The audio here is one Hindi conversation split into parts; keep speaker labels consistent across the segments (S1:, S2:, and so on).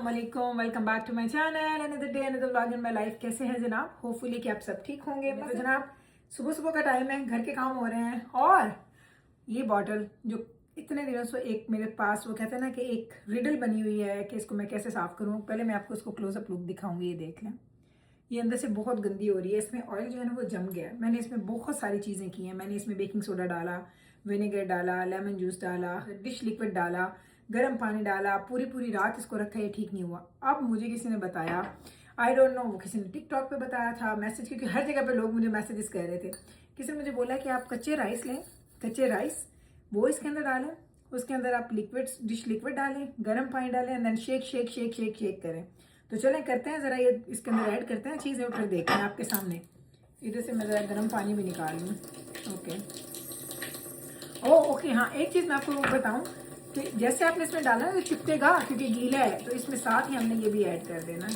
S1: अस्सलाम वालेकुम, welcome back to my channel, another day another vlog in my life. कैसे हैं जनाब? होपफुली कि आप सब ठीक होंगे। तो जनाब सुबह सुबह का टाइम है, घर के काम हो रहे हैं और ये बॉटल जो इतने दिनों से एक मेरे पास वो कहते हैं ना कि एक रिडल बनी हुई है कि इसको मैं कैसे साफ करूं। पहले मैं आपको इसको क्लोजअप लुक दिखाऊंगी। ये देख लें, ये अंदर से बहुत गंदी हो रही है। इसमें ऑयल जो है ना वो जम गया है। मैंने इसमें बहुत सारी चीज़ें की हैं। मैंने इसमें बेकिंग सोडा डाला, विनेगर डाला, लेमन जूस डाला, डिश लिक्विड डाला, गर्म पानी डाला, पूरी पूरी रात इसको रखा, ये ठीक नहीं हुआ। अब मुझे किसी ने बताया, आई डोंट नो, वो किसी ने टिकटॉक पे बताया था मैसेज, क्योंकि हर जगह पे लोग मुझे मैसेजेस कह रहे थे। किसी ने मुझे बोला कि आप कच्चे राइस लें, कच्चे राइस वो इसके अंदर डालें, उसके अंदर आप लिक्विड डिश लिक्विड डालें, गर्म पानी डालें and then shake shake shake shake shake करें। तो चलें करते हैं ज़रा, ये इसके अंदर ऐड करते हैं चीज़ें और फिर देखते हैं आपके सामने। इधर से मैं ज़रा गर्म पानी भी निकाल लूँ। ओके ओके, हाँ एक चीज़ मैं आपको बताऊँ कि जैसे आपने इसमें डाला ना तो चिपकेगा क्योंकि गीला है, तो इसमें साथ ही हमने ये भी ऐड कर देना।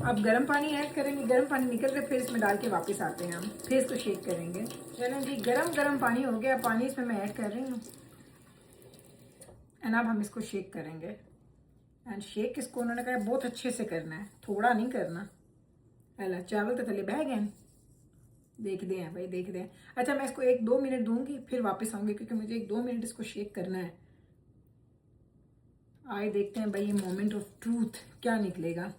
S1: अब गर्म पानी ऐड करेंगे, गर्म पानी निकल के फिर इसमें डाल के वापस आते हैं हम, फिर इसको शेक करेंगे। चलें जी, गर्म पानी हो गया, पानी इसमें मैं ऐड कर रही हूँ एंड अब हम इसको शेक करेंगे। एंड शेक इसको उन्होंने कहा बहुत अच्छे से करना है, थोड़ा नहीं करना। अला चावल तो थले बह गए, देख दे हैं भाई, देख दे। अच्छा मैं इसको 1-2 मिनट दूंगी फिर वापस आऊंगी क्योंकि मुझे 1-2 मिनट इसको शेक करना है। आए देखते हैं भाई ये मोमेंट ऑफ ट्रूथ क्या निकलेगा।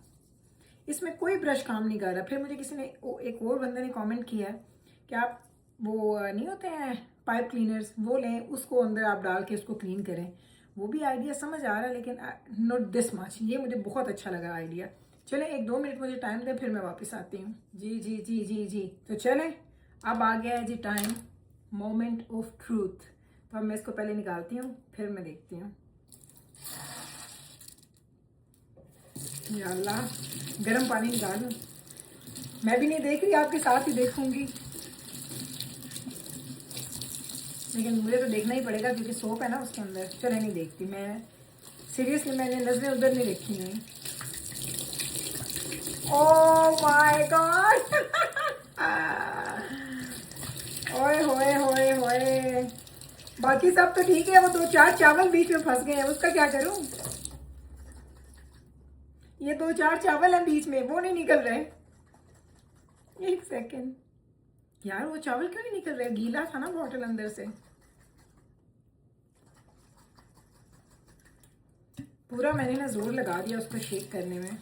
S1: इसमें कोई ब्रश काम नहीं कर रहा। फिर मुझे किसी ने, एक और बंदे ने कमेंट किया कि आप वो नहीं होते हैं पाइप क्लीनर्स, वो लें, उसको अंदर आप डाल के उसको क्लीन करें। वो भी आइडिया समझ आ रहा है लेकिन नॉट दिस मच। ये मुझे बहुत अच्छा लगा आइडिया। चलें 1-2 मिनट मुझे टाइम दें फिर मैं वापस आती हूँ। जी जी जी जी जी, तो चलें अब आ गया है जी टाइम, मोमेंट ऑफ ट्रूथ। तो अब मैं इसको पहले निकालती हूँ फिर मैं देखती हूँ। या अल्लाह, गर्म पानी निकालूं? मैं भी नहीं देख रही, आपके साथ ही देखूंगी, लेकिन मुझे तो देखना ही पड़ेगा क्योंकि सोप है ना उसके अंदर। चले नहीं देखती मैं, सीरियसली मैंने नजरें उधर नहीं रखी हुई। ओह माय गॉड ओए होए होए होए, बाकी सब तो ठीक है, वो 2-4 चावल बीच में फंस गए हैं, उसका क्या करूं? ये 2-4 चावल हैं बीच में, वो नहीं निकल रहे। एक सेकेंड यार, वो चावल क्यों नहीं निकल रहे? गीला था ना बॉटल अंदर से। पूरा मैंने ना जोर लगा दिया उसको शेक करने में।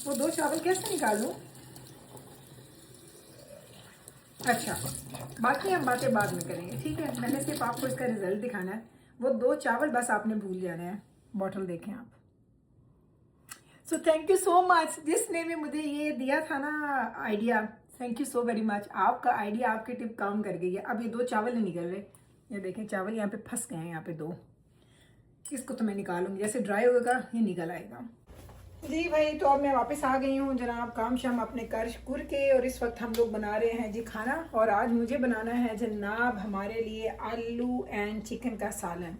S1: वो 2 चावल कैसे निकालूं? अच्छा, बाकी हम बातें बाद में करेंगे, ठीक है? मैंने सिर्फ आपको इसका रिजल्ट दिखाना है। वो 2 चावल बस आपने भूल जाना है। बॉटल देखें आप। So thank you so much जिसने भी मुझे ये दिया था ना idea, thank you so very much. आपका आइडिया, आपकी टिप काम कर गई है। अब ये 2 चावल नहीं निकल रहे, ये देखें चावल यहाँ पे फंस गए हैं, यहाँ पे 2। इसको तो मैं निकालूंगी, जैसे ड्राई होगा ये निकल आएगा। जी भाई, तो अब मैं वापस आ गई हूँ जनाब, काम शाम अपने कर कुर के, और इस वक्त हम लोग बना रहे हैं जी खाना। और आज मुझे बनाना है जनाब हमारे लिए आलू एंड चिकन का सालन।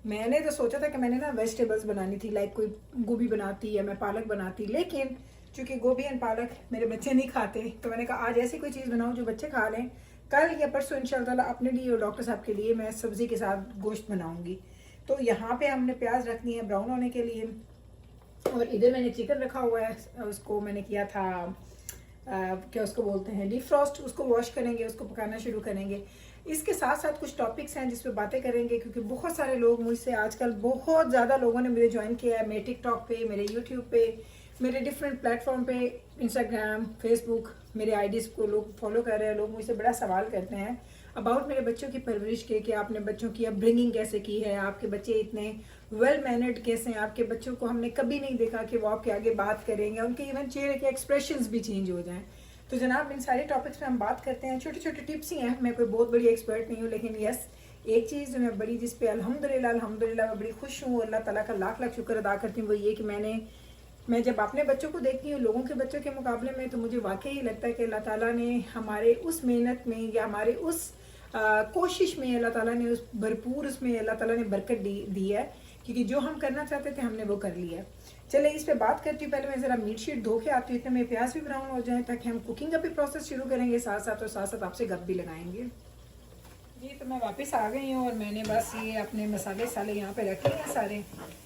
S1: मैंने तो सोचा था कि मैंने ना वेजिटेबल्स बनानी थी, लाइक कोई गोभी बनाती या मैं पालक बनाती, लेकिन चूंकि गोभी एंड पालक मेरे बच्चे नहीं खाते तो मैंने कहा आज ऐसी कोई चीज़ बनाऊँ जो बच्चे खा लें। कल या परसों इंशाल्लाह अपने लिए और डॉक्टर साहब के लिए मैं सब्ज़ी के साथ गोश्त बनाऊँगी। तो यहाँ पे हमने प्याज रखनी है ब्राउन होने के लिए, और इधर मैंने चिकन रखा हुआ है, उसको मैंने किया था क्या उसको बोलते हैं, डीप फ्रॉस्ट। उसको वॉश करेंगे, उसको पकाना शुरू करेंगे। इसके साथ साथ कुछ टॉपिक्स हैं जिस पे बातें करेंगे, क्योंकि बहुत सारे लोग मुझसे, आजकल बहुत ज़्यादा लोगों ने मुझे ज्वाइन किया है, मेरे टिकटॉक पे, मेरे यूट्यूब पे, मेरे डिफरेंट प्लेटफॉर्म पे, इंस्टाग्राम, फेसबुक, मेरे आईडीज़ को लोग फॉलो कर रहे हैं। लोग मुझसे बड़ा सवाल करते हैं अबाउट मेरे बच्चों की परवरिश के, कि आपने बच्चों की अपब्रिंगिंग कैसे की है, आपके बच्चे इतने वेल मैनर्ड कैसे हैं, आपके बच्चों को हमने कभी नहीं देखा कि वो आपके आगे बात करेंगे, उनके इवन चेहरे के एक्सप्रेशंस भी चेंज हो जाएं। तो जनाब इन सारे टॉपिक्स पे हम बात करते हैं। छोटे छोटे टिप्स ही हैं, मैं कोई बहुत बड़ी एक्सपर्ट नहीं हूँ, लेकिन यस एक चीज़ जो मैं बड़ी, जिस पे अल्हम्दुलिल्लाह मैं बड़ी खुश हूँ, अल्लाह ताला का लाख लाख शुक्र अदा करती हूँ, वो ये कि मैं जब अपने बच्चों को देखती हूँ लोगों के बच्चों के मुकाबले में, तो मुझे वाकई लगता है कि अल्लाह ताला ने हमारे उस मेहनत में या हमारे उस कोशिश में, अल्लाह ताला ने उस भरपूर उसमें अल्लाह ताला ने बरकत दी है, क्योंकि जो हम करना चाहते थे हमने वो कर लिया। चले इस पे बात करती हूँ। पहले मैं ज़रा मीट शीट धो के आती हूँ, इतने में प्याज भी ब्राउन हो जाए, ताकि हम कुकिंग का भी प्रोसेस शुरू करेंगे साथ साथ, और साथ साथ आपसे गप भी लगाएंगे। जी तो मैं वापस आ गई हूँ और मैंने बस ये अपने मसाले साले यहाँ पे रखे हैं सारे।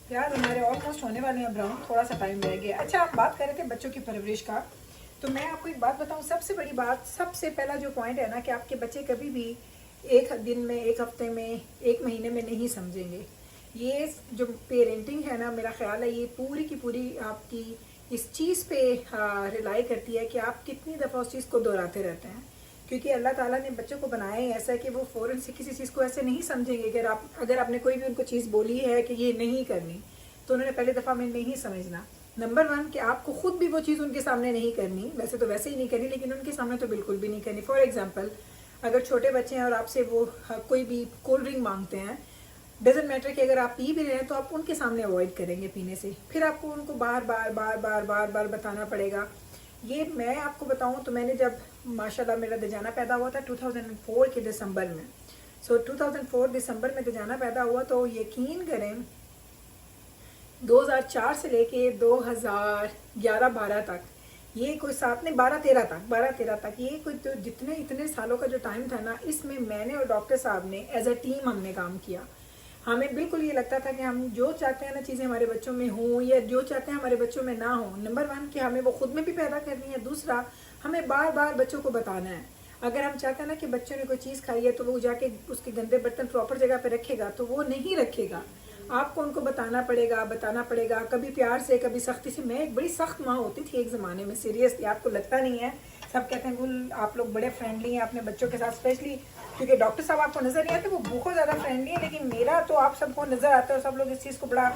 S1: प्याज हमारे ऑलमोस्ट होने वाले हैं ब्राउन, थोड़ा सा टाइम रह गया। अच्छा, आप बात कर रहे थे बच्चों की परवरिश का, तो मैं आपको एक बात बताऊँ। सबसे बड़ी बात, सबसे पहला जो पॉइंट है ना, कि आपके बच्चे कभी भी एक दिन में, एक हफ्ते में, एक महीने में नहीं समझेंगे। ये जो पेरेंटिंग है ना, मेरा ख्याल है ये पूरी की पूरी आपकी इस चीज़ पे रिलाई करती है कि आप कितनी दफ़ा उस चीज़ को दोहराते रहते हैं। क्योंकि अल्लाह ताला ने बच्चों को बनाया है ऐसा कि वो फ़ौरन से किसी चीज़ को ऐसे नहीं समझेंगे। अगर आपने कोई भी उनको चीज़ बोली है कि ये नहीं करनी, तो उन्होंने पहले दफ़ा में नहीं समझना। नंबर 1 कि आपको खुद भी वो चीज़ उनके सामने नहीं करनी, वैसे तो वैसे ही नहीं करनी, लेकिन उनके सामने तो बिल्कुल भी नहीं करनी। फॉर एग्ज़ाम्पल, अगर छोटे बच्चे हैं और आपसे वो कोई भी कोल्ड ड्रिंक मांगते हैं, डजेंट मैटर कि अगर आप पी भी रहे हैं तो आप उनके सामने अवॉइड करेंगे पीने से। फिर आपको उनको बार बार बार बार बार बार बताना पड़ेगा। ये मैं आपको बताऊं तो मैंने जब माशाल्लाह मेरा दजाना पैदा हुआ था 2004 के दिसंबर में। 2004 दिसंबर में दजाना पैदा हुआ, तो यकीन करें 2004 से लेके 2011-12 तक, ये कोई 7 नहीं 12-13 तक ये कोई तो जितने इतने सालों का जो टाइम था ना, इसमें मैंने और डॉक्टर साहब ने एज अ टीम हमने काम किया। हमें बिल्कुल ये लगता था कि हम जो चाहते हैं ना चीज़ें हमारे बच्चों में हों, या जो चाहते हैं हमारे बच्चों में ना हो। नंबर 1 कि हमें वो खुद में भी पैदा करनी है, दूसरा हमें बार बार बच्चों को बताना है। अगर हम चाहते हैं ना कि बच्चों ने कोई चीज़ खाई है तो वो जाके उसके गंदे बर्तन प्रॉपर जगह पे रखेगा, तो वो नहीं रखेगा। आपको उनको बताना पड़ेगा, कभी प्यार से, कभी सख्ती से। मैं एक बड़ी सख्त माँ होती थी एक ज़माने में, सीरियसली, आपको लगता नहीं है। सब कहते हैं गुल आप लोग बड़े फ्रेंडली हैं अपने बच्चों के साथ, स्पेशली क्योंकि डॉक्टर साहब आपको नज़र नहीं आते, वो बहुत ज़्यादा फ्रेंडली है, लेकिन मेरा तो आप सबको नज़र आता है और सब लोग इस चीज़ को बड़ा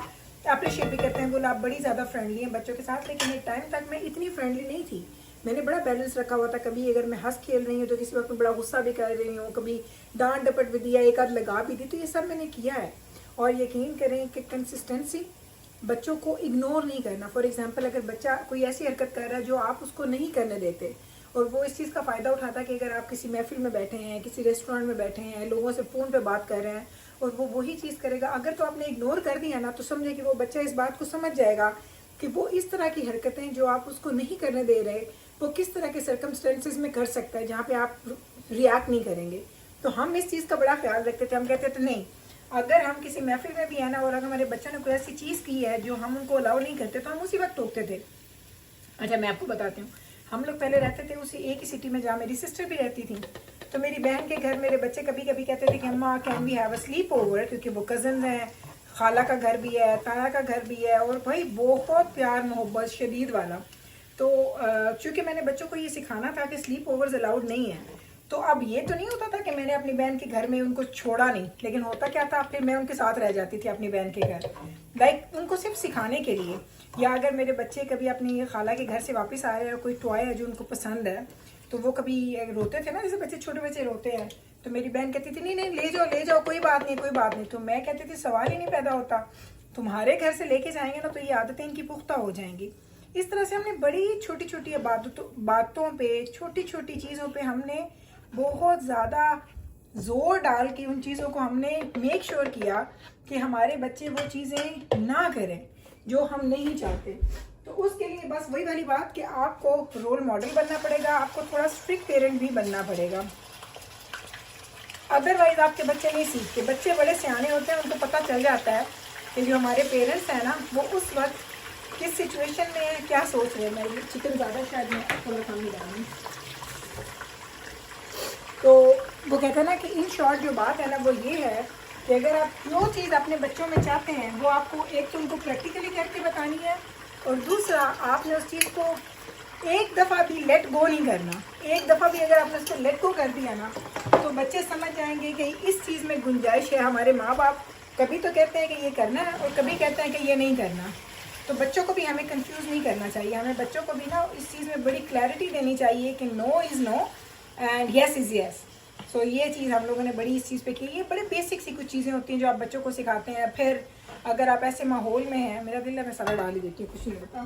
S1: अप्रिशिएट भी करते हैं, गुल आप बड़ी ज़्यादा फ्रेंडली हैं बच्चों के साथ। लेकिन एक टाइम तक मैं इतनी फ्रेंडली नहीं थी, मैंने बड़ा बैलेंस रखा हुआ था। कभी अगर मैं हंस खेल रही हूँ तो किसी वक्त मैं बड़ा गुस्सा भी कर रही हूँ, कभी डांट डपट भी दिया, एक आध लगा भी दी, तो ये सब मैंने किया है। और यकीन करें कि कंसिस्टेंसी, बच्चों को इग्नोर नहीं करना। फॉर एग्जांपल, अगर बच्चा कोई ऐसी हरकत कर रहा है जो आप उसको नहीं करने देते, और वो इस चीज़ का फ़ायदा उठाता है कि अगर आप किसी महफिल में बैठे हैं, किसी रेस्टोरेंट में बैठे हैं, लोगों से फ़ोन पे बात कर रहे हैं और वो वही चीज़ करेगा, अगर तो आपने इग्नोर कर दिया ना, तो समझे कि वो बच्चा इस बात को समझ जाएगा कि वो इस तरह की हरकतें जो आप उसको नहीं करने दे रहे, वो किस तरह के सर्कमस्टेंसेस में कर सकता है जहाँ पे आप रिएक्ट नहीं करेंगे। तो हम इस चीज़ का बड़ा ख्याल रखते थे। हम कहते थे नहीं, अगर हम किसी महफिल में भी है ना और अगर हमारे बच्चों ने कोई ऐसी चीज़ की है जो हम उनको अलाउ नहीं करते, तो हम उसी वक्त टोकते थे। अच्छा, मैं आपको बताती हूँ, हम लोग पहले रहते थे उसी एक ही सिटी में जहाँ मेरी सिस्टर भी रहती थी। तो मेरी बहन के घर मेरे बच्चे कभी कभी कहते थे कि अम्मा can we have a sleepover, क्योंकि वो कज़न हैं, खाला का घर भी है, ताया का घर भी है, और भाई बहुत प्यार मोहब्बत शदीद वाला। तो चूँकि मैंने बच्चों को ये सिखाना था कि स्लीप ओवर्स अलाउड नहीं है, तो अब ये तो नहीं होता था कि मैंने अपनी बहन के घर में उनको छोड़ा नहीं, लेकिन होता क्या था, फिर मैं उनके साथ रह जाती थी अपनी बहन के घर, लाइक उनको सिर्फ सिखाने के लिए। या अगर मेरे बच्चे कभी अपनी खाला के घर से वापस आ रहे हैं और कोई टॉय है जो उनको पसंद है, तो वो कभी रोते थे ना, जैसे बच्चे छोटे बच्चे रोते हैं, तो मेरी बहन कहती थी नहीं नहीं ले जाओ कोई बात नहीं। तो मैं कहती थी सवाल ही नहीं पैदा होता, तुम्हारे घर से लेके जाएंगे ना तो ये आदतें इनकी पुख्ता हो जाएंगी। इस तरह से हमने बड़ी छोटी छोटी बातों पे, छोटी छोटी चीज़ों पे हमने बहुत ज़्यादा जोर डाल के उन चीज़ों को हमने मेक श्योर किया कि हमारे बच्चे वो चीज़ें ना करें जो हम नहीं चाहते। तो उसके लिए बस वही वाली बात कि आपको रोल मॉडल बनना पड़ेगा, आपको थोड़ा स्ट्रिक्ट पेरेंट भी बनना पड़ेगा, अदरवाइज आपके बच्चे नहीं सीखते। बच्चे बड़े सियाने होते हैं, उनको पता चल जाता है कि जो हमारे पेरेंट्स हैं ना, वो उस वक्त किस सिचुएशन में है, क्या सोच रहे हैं। मैं चिकन ज़्यादा शायद मैं थोड़ा कम ही डालूँ। तो वो कहते हैं ना कि इन शॉर्ट जो बात है ना वो ये है कि अगर आप जो चीज़ अपने बच्चों में चाहते हैं वो आपको एक तो उनको प्रैक्टिकली करके बतानी है, और दूसरा आपने उस चीज़ को एक दफ़ा भी लेट गो नहीं करना। एक दफ़ा भी अगर आपने उसको लेट गो कर दिया ना, तो बच्चे समझ जाएंगे कि इस चीज़ में गुंजाइश है। हमारे माँ बाप कभी तो कहते हैं कि ये करना है और कभी कहते हैं कि ये नहीं करना। तो बच्चों को भी हमें कंफ्यूज नहीं करना चाहिए, हमें बच्चों को भी ना इस चीज़ में बड़ी क्लैरिटी देनी चाहिए कि no is no and yes is yes. So ये चीज़ हम लोगों ने बड़ी इस चीज़ पे की। ये बड़े बेसिक सी कुछ चीज़ें होती हैं जो आप बच्चों को सिखाते हैं। फिर अगर आप ऐसे माहौल में हैं, मेरा दिल है मैं सारा डाल ही देती हूँ, कुछ नहीं होता,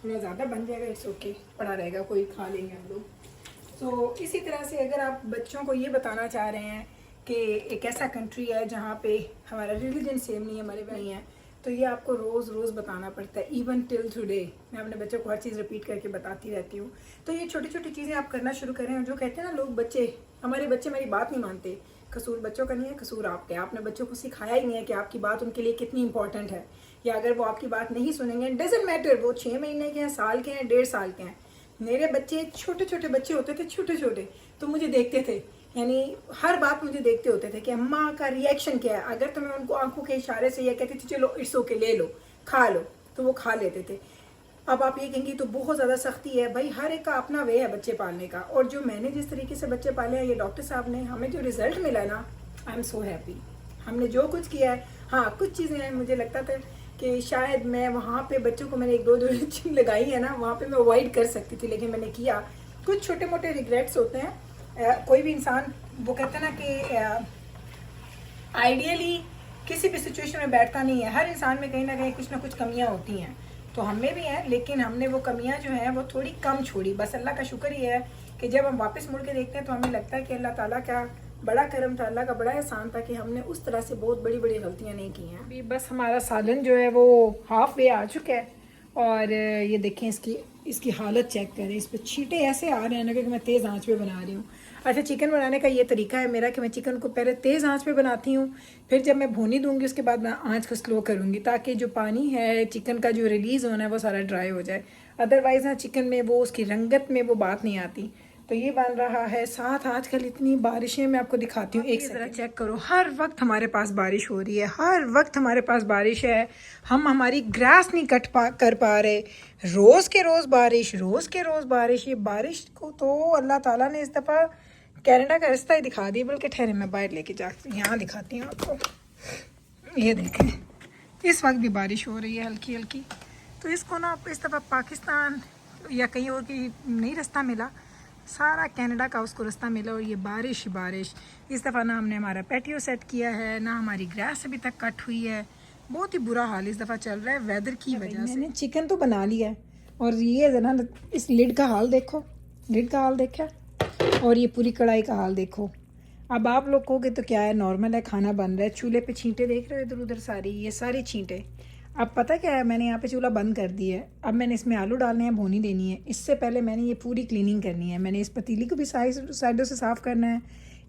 S1: थोड़ा ज़्यादा बन जाएगा, इट्स ओके, पड़ा रहेगा, कोई खा लेंगे हम लोग। सो इसी तरह से अगर आप बच्चों को ये बताना चाह रहे हैं कि एक ऐसा कंट्री है जहाँ पे हमारा रिलीजन सेम नहीं है, हमारे भाई हैं, तो ये आपको रोज़ बताना पड़ता है। इवन टिल टुडे मैं अपने बच्चों को हर चीज़ रिपीट करके बताती रहती हूँ। तो ये छोटी छोटी चीज़ें आप करना शुरू करें। और जो कहते हैं ना लोग, बच्चे हमारे बच्चे मेरी बात नहीं मानते, कसूर बच्चों का नहीं है, कसूर आपका है। आपने बच्चों को सिखाया ही नहीं है कि आपकी बात उनके लिए कितनी इंपॉर्टेंट है, या अगर वो आपकी बात नहीं सुनेंगे, डजेंट मैटर वो 6 महीने के हैं, साल के हैं, 1.5 साल के हैं। मेरे बच्चे छोटे छोटे बच्चे होते थे, छोटे छोटे, तो मुझे देखते थे, यानी हर बात मुझे देखते होते थे कि अम्मा का रिएक्शन क्या है। अगर तो मैं उनको आंखों के इशारे से यह कहती थी चलो इट्स ओके, ले लो, खा लो, तो वो खा लेते थे। अब आप ये कहेंगी तो बहुत ज़्यादा सख्ती है। भाई हर एक का अपना वे है बच्चे पालने का, और जो मैंने जिस तरीके से बच्चे पाले हैं, ये डॉक्टर साहब ने हमें जो रिजल्ट मिला ना, आई एम सो हैप्पी। हमने जो कुछ किया है, हाँ कुछ चीज़ें मुझे लगता था कि शायद मैं वहाँ पे बच्चों को मैंने 1-2 जो लगाई है ना, वहाँ पे मैं अवॉइड कर सकती थी, लेकिन मैंने किया। कुछ छोटे मोटे रिग्रेट्स होते हैं। कोई भी इंसान, वो कहते हैं ना कि आइडियली किसी भी सिचुएशन में बैठता नहीं है। हर इंसान में कहीं ना कहीं कुछ ना कुछ कमियां होती हैं, तो हमें भी हैं, लेकिन हमने वो कमियां जो हैं वो थोड़ी कम छोड़ी। बस अल्लाह का शुक्र ही है कि जब हम वापस मुड़ के देखते हैं तो हमें लगता है कि अल्लाह ताला का बड़ा करम था, अल्लाह का बड़ा एहसान था कि हमने उस तरह से बहुत बड़ी बड़ी गलतियां नहीं की हैं। अभी बस हमारा सालन जो है वो हाफ वे आ चुका है, और ये देखें इसकी हालत चेक करें। इस पर छींटे ऐसे आ रहे हैं ना, क्योंकि मैं तेज़ आंच पे बना रही हूँ। अच्छा, चिकन बनाने का ये तरीका है मेरा कि मैं चिकन को पहले तेज़ आंच पे बनाती हूँ, फिर जब मैं भूनी दूंगी उसके बाद मैं आंच को स्लो करूँगी, ताकि जो पानी है चिकन का जो रिलीज़ होना है वो सारा ड्राई हो जाए। अदरवाइज़ ना चिकन में वो उसकी रंगत में वो बात नहीं आती। तो ये बन रहा है। साथ आजकल इतनी बारिशें मैं आपको दिखाती हूँ, एक ज़रा चेक करो। हर वक्त हमारे पास बारिश हो रही है, हर वक्त हमारे पास बारिश है। हम हमारी ग्रास नहीं कर पा रहे। रोज़ के रोज़ बारिश, रोज़ के रोज़ बारिश। ये बारिश को तो अल्लाह ताला ने इस दफ़ा कनाडा का रास्ता ही दिखा दिया। बल्कि ठहरे मैं बाहर लेके जाती यहाँ दिखाती हूँ आपको। ये देखें, इस वक्त भी बारिश हो रही है हल्की हल्की। तो इसको ना इस दफ़ा पाकिस्तान या कहीं और की नहीं रास्ता मिला, सारा कनाडा का उसको रास्ता मिला, और ये बारिश ही बारिश। इस दफ़ा ना हमने हमारा पैटियो सेट किया है, ना हमारी ग्रास अभी तक कट हुई है। बहुत ही बुरा हाल इस दफ़ा चल रहा है वेदर की वजह से। मैंने चिकन तो बना लिया है, और ये ना इस लिड का हाल देखो, लिड का हाल देखा, और ये पूरी कढ़ाई का हाल देखो। अब आप लोग कहोगे तो क्या है, नॉर्मल है, खाना बन रहा है। चूल्हे पे छींटे देख रहे हो इधर उधर सारी, ये सारी छींटे। अब पता क्या है, मैंने यहाँ पे चूल्हा बंद कर दिया है। अब मैंने इसमें आलू डालने हैं, भूनी देनी है। इससे पहले मैंने ये पूरी क्लीनिंग करनी है। मैंने इस पतीली को भी साइडों से साफ़ करना है,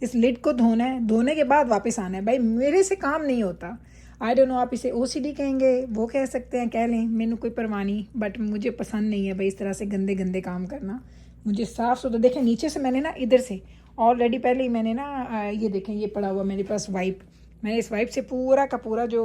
S1: इस लिड को धोना है, धोने के बाद वापस आना है। भाई मेरे से काम नहीं होता। आई डोंट नो, आप इसे OCD कहेंगे, वो कह सकते हैं, कह लें, मैंने कोई परवाह नहीं, बट मुझे पसंद नहीं है भाई इस तरह से गंदे गंदे काम करना। मुझे साफ़ सुथरा देखें। नीचे से मैंने ना इधर से ऑलरेडी पहले ही मैंने ना ये देखें, ये पड़ा हुआ मेरे पास वाइप। मैंने इस वाइप से पूरा का पूरा जो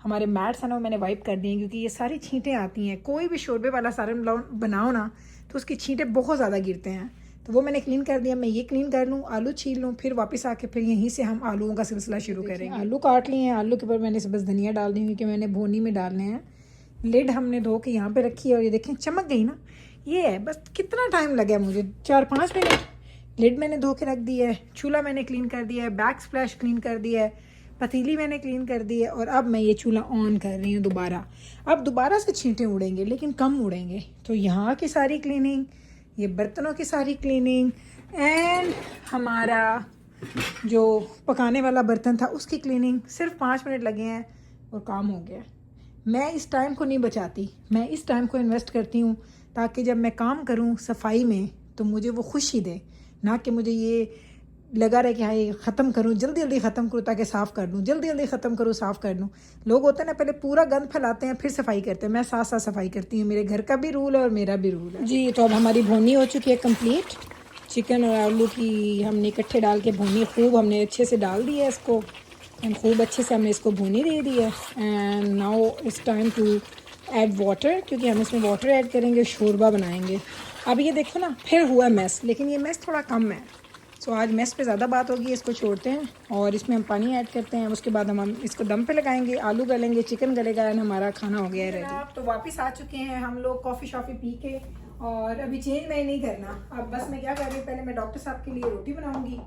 S1: हमारे मैट्स हैं ना, वो मैंने वाइप कर दिए, क्योंकि ये सारी छींटें आती हैं। कोई भी शोरबे वाला सालन बनाओ ना तो उसकी छींटें बहुत ज़्यादा गिरते हैं। तो वो मैंने क्लीन कर दिया। मैं ये क्लीन कर लूँ, आलू छील लूँ, फिर वापस आके फिर यहीं से हम आलूओं का सिलसिला शुरू करेंगे। आलू काट लिए हैं, आलू के ऊपर मैंने बस धनिया डाल दी, क्योंकि मैंने भूनी में डालने हैं। लिड हमने धो के यहाँ पे रखी है, और ये देखें चमक गई ना। ये है बस, कितना टाइम लगा मुझे, 4-5 मिनट। लिड मैंने धो के रख दी है, चूल्हा मैंने क्लीन कर दिया है, बैक स्प्लैश क्लीन कर दिया है, पतीली मैंने क्लीन कर दी है, और अब मैं ये चूल्हा ऑन कर रही हूँ दोबारा। अब दोबारा से छींटे उड़ेंगे, लेकिन कम उड़ेंगे। तो यहाँ की सारी क्लीनिंग, ये बर्तनों की सारी क्लीनिंग, एंड हमारा जो पकाने वाला बर्तन था उसकी क्लीनिंग, सिर्फ 5 मिनट लगे हैं और काम हो गया। मैं इस टाइम को नहीं बचाती, मैं इस टाइम को इन्वेस्ट करती हूँ, ताकि जब मैं काम करूँ सफाई में तो मुझे वो खुशी दे, ना कि मुझे ये लगा रहे कि हाँ ये ख़त्म करूँ, जल्दी जल्दी ख़त्म करूँ ताकि साफ़ कर दूँ, जल्दी जल्दी ख़त्म करूँ साफ़ कर दूँ। लोग होते हैं ना, पहले पूरा गंद फैलाते हैं फिर सफाई करते हैं। मैं साथ साथ सफाई करती हूँ, मेरे घर का भी रूल है और मेरा भी रूल है जी। तो अब हमारी भुनी हो चुकी है कंप्लीट। चिकन और आलू की हमने इकट्ठे डाल के भुनी, खूब हमने अच्छे से डाल दी है इसको, एंड खूब अच्छे से हमने इसको भुनी दे दी है। And now it's time to add water, क्योंकि हम इसमें वाटर ऐड करेंगे, शोरबा बनाएंगे। अब ये देखो ना, फिर हुआ मैस, लेकिन ये मैस थोड़ा कम है। तो आज मैस पे ज़्यादा बात होगी, इसको छोड़ते हैं और इसमें हम पानी ऐड करते हैं। उसके बाद हम इसको दम पे लगाएंगे, आलू गलेंगे, चिकन गलेगा, एंड हमारा खाना हो गया है रेडी। तो वापस आ चुके हैं हम लोग कॉफ़ी शॉफ़ी पी के, और अभी चेंज मैं नहीं करना। अब बस मैं क्या कर रही हूँ, पहले मैं डॉक्टर साहब के लिए रोटी बनाऊँगी।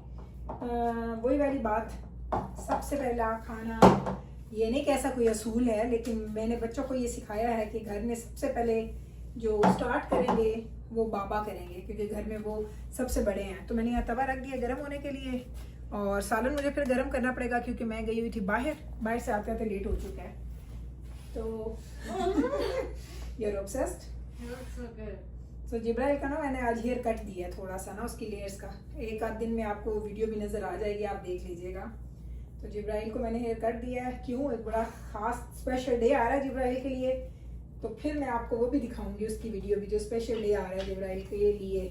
S1: वही वाली बात, सबसे पहला खाना, ये नहीं कि ऐसा कोई असूल है, लेकिन मैंने बच्चों को ये सिखाया है कि घर में सबसे पहले जो स्टार्ट करेंगे वो बाबा करेंगे, क्योंकि घर में वो सबसे बड़े हैं। तो मैंने यहाँ तवा रख दिया गर्म होने के लिए, और सालन मुझे फिर गर्म करना पड़ेगा क्योंकि मैं गई हुई थी बाहर से आते आते लेट हो चुका है। तो you're obsessed?
S2: It looks so good.
S1: तो जिब्राइल का ना मैंने आज हेयर कट दिया है थोड़ा सा ना, उसकी लेयर्स का। एक आध दिन में आपको वीडियो भी नज़र आ जाएगी, आप देख लीजिएगा। तो जिब्राइल को मैंने हेयर कट दिया है। क्यों? एक बड़ा ख़ास स्पेशल डे आ रहा है जिब्राइल के लिए, तो फिर मैं आपको वो भी दिखाऊंगी, उसकी वीडियो भी, जो स्पेशल डे आ रहा है जिब्राइल के लिए।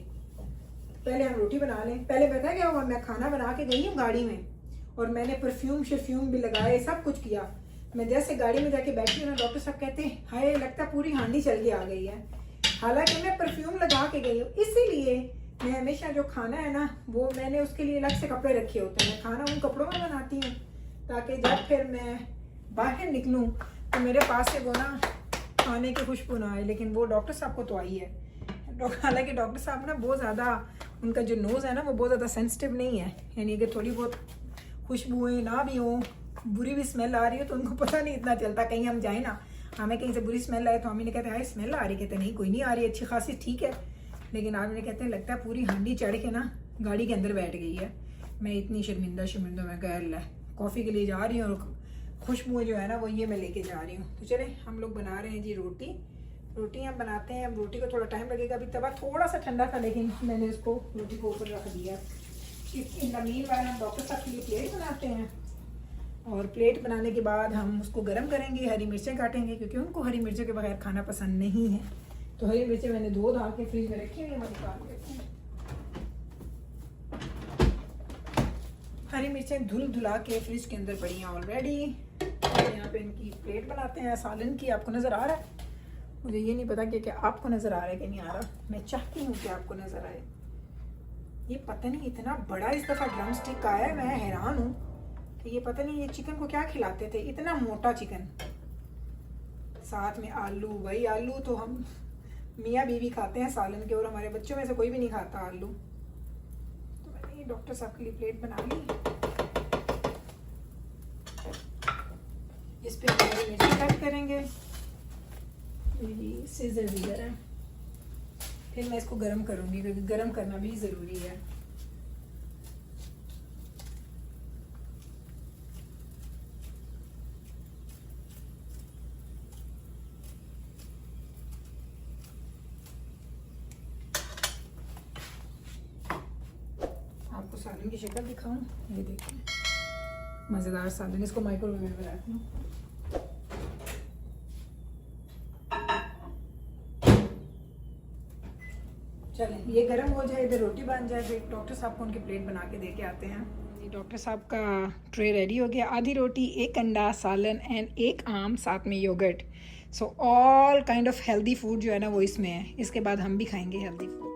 S1: पहले हम रोटी बना लें। पहले पता है क्या हुआ, मैं खाना बना के गई हूँ गाड़ी में, और मैंने परफ्यूम भी लगाए, सब कुछ किया। मैं जैसे गाड़ी में जाके बैठी हूँ ना, डॉक्टर साहब कहते हैं हाय लगता पूरी हांडी चल के आ गई है। हालांकि मैं परफ्यूम लगा के गई हूँ। इसीलिए मैं हमेशा जो खाना है ना, वो मैंने उसके लिए अलग से कपड़े रखे होते हैं। मैं खाना उन कपड़ों में बनाती हूँ, ताकि जब फिर मैं बाहर निकलूँ तो मेरे पास से वो ना खाने की खुशबू ना आए। लेकिन वो डॉक्टर साहब को तो आई है। हालांकि डॉक्टर साहब ना बहुत ज़्यादा, उनका जो नोज़ है ना वो बहुत ज़्यादा सेंसिटिव नहीं है। यानी कि थोड़ी बहुत खुशबुएँ ना भी हों, बुरी भी स्मेल आ रही हो तो उनको पता नहीं इतना चलता। कहीं हम जाए ना, हमें कहीं से बुरी स्मेल आए तो हम इन्हें कहते हैं हाय स्मेल आ रही, कहते नहीं कोई नहीं आ रही, अच्छी खासी ठीक है। लेकिन आप इन्हें कहते हैं लगता है पूरी हांडी चढ़ के ना गाड़ी के अंदर बैठ गई है। मैं इतनी शर्मिंदा मैं कह ला कॉफ़ी के लिए जा रही हूँ, और खुशबुएँ जो है ना वो ये मैं लेके जा रही हूँ। तो चले हम लोग बना रहे हैं जी रोटी हम बनाते हैं। अब रोटी को थोड़ा टाइम लगेगा, अभी तवा थोड़ा सा ठंडा था, लेकिन मैंने उसको रोटी को ऊपर रख दिया। इन द मीनवाइल हम डॉक्टर साहब के लिए प्लेट बनाते हैं, और प्लेट बनाने के बाद हम उसको गर्म करेंगे, हरी मिर्चें काटेंगे, क्योंकि उनको हरी मिर्चों के बगैर खाना पसंद नहीं है। तो हरी मिर्चें मैंने 2 डाल के फ्रिज में रखी हुई है, मैं निकाल लेती हूँ। हरी मिर्चें धुला के फ्रिज के अंदर पड़ी हैं ऑलरेडी। यहाँ पे इनकी प्लेट बनाते हैं सालन की। आपको नज़र आ रहा है? मुझे ये नहीं पता कि क्या आपको नज़र आ रहा है कि नहीं आ रहा। मैं चाहती हूँ कि आपको नज़र आए। ये पता नहीं इतना बड़ा इस दफ़ा ड्रम स्टिक आया है, मैं हैरान हूँ कि ये पता नहीं ये चिकन को क्या खिलाते थे, इतना मोटा चिकन, साथ में आलू। भाई आलू तो हम मियाँ बीवी खाते हैं सालन के, और हमारे बच्चों में से कोई भी नहीं खाता आलू। तो मैंने ये डॉक्टर साहब के लिए प्लेट बना ली। इस पे हरी मिर्ची कट करेंगे, सीजर वीजर है। फिर मैं इसको गर्म करूंगी, क्योंकि गर्म करना भी ज़रूरी है। आपको सालन की शक्ल दिखाऊं, ये देखिए मज़ेदार सालन। इसको माइक्रोवेव में बनाती हूँ। चलें ये गर्म हो जाए, इधर रोटी बन जाए, फिर डॉक्टर साहब को उनकी प्लेट बना के दे के आते हैं। ये डॉक्टर साहब का ट्रे रेडी हो गया। आधी रोटी, 1 अंडा, सालन एंड 1 आम, साथ में yogurt. So all kind of healthy food जो है ना वो इसमें है। इसके बाद हम भी खाएंगे हेल्दी फूड।